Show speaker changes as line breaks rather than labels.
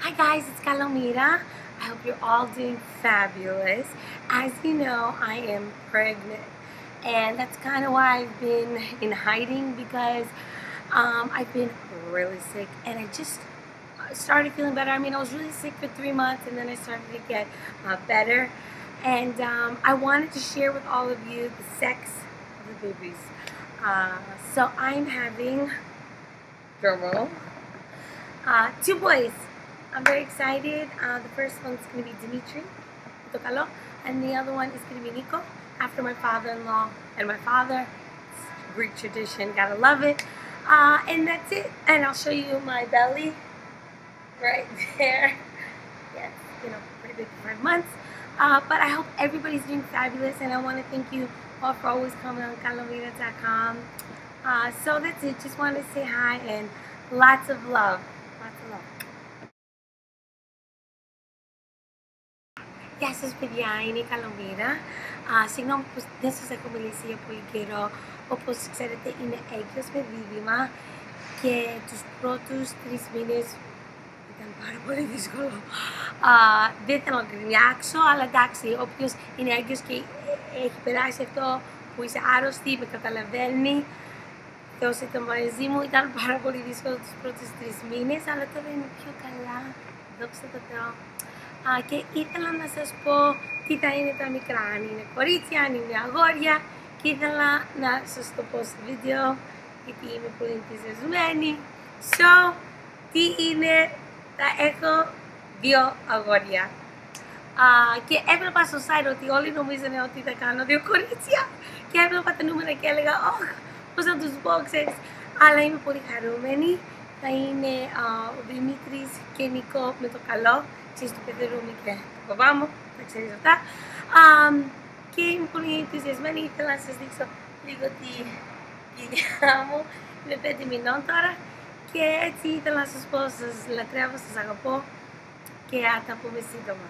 Hi guys, it's Calomira. I hope you're all doing fabulous. As you know, I am pregnant, and that's kind of why I've been in hiding because I've been really sick, and I just started feeling better. I mean, I was really sick for 3 months, and then I started to get better. And I wanted to share with all of you the sex of the babies. So I'm having, drumroll, 2 boys. I'm very excited. The first one's going to be Dimitri, Tokalo, and the other one is going to be Nico, after my father-in-law and my father. It's Greek tradition, gotta love it. And that's it. And I'll show you my belly right there. Yes, pretty big for 5 months. But I hope everybody's doing fabulous, and I want to thank you all for always coming on calomira.com. So that's it. Just wanted to say hi and lots of love. Lots of love. Γεια σας παιδιά, είναι η Καλομήρα. Συγγνώμη που δεν σας έχω μιλήσει για πολύ καιρό. Όπως ξέρετε είμαι έγκυος με δίδυμα και τους πρώτους 3 μήνες ήταν πάρα πολύ δύσκολο. Δεν θέλω να γκρινιάξω, αλλά εντάξει, όποιος είναι έγκυος και έχει περάσει αυτό που είσαι άρρωστη, με καταλαβαίνει. Θεός ήταν μαζί μου, ήταν πάρα πολύ δύσκολο τους πρώτους 3 μήνες, αλλά τώρα είμαι πιο καλά, δόξα τω Θεώ. Και ήθελα να σας πω τι θα είναι τα μικρά, αν είναι κορίτσια, αν είναι αγόρια, και ήθελα να σας το πω στο βίντεο γιατί είμαι πολύ ενθουσιασμένη. So, τι είναι, θα έχω 2 αγόρια. Και έβλεπα στο site ότι όλοι νομίζανε ότι θα κάνω 2 κορίτσια και έβλεπα τα νούμερα και έλεγα όχι, πώς να τους πω, ξέρεις. Αλλά είμαι πολύ χαρούμενη. Θα είναι ο Δημήτρης και Νικό με το καλό, ξέρεις, του παιδερούμι και του μπαμπά μου, θα ξέρεις αυτά. Και είμαι πολύ ενθουσιασμένη, ήθελα να σας δείξω λίγο τη κοιλιά μου, είναι 5 μηνών τώρα και έτσι ήθελα να σας πω, σας λατρεύω, σας αγαπώ και θα τα πούμε σύντομα.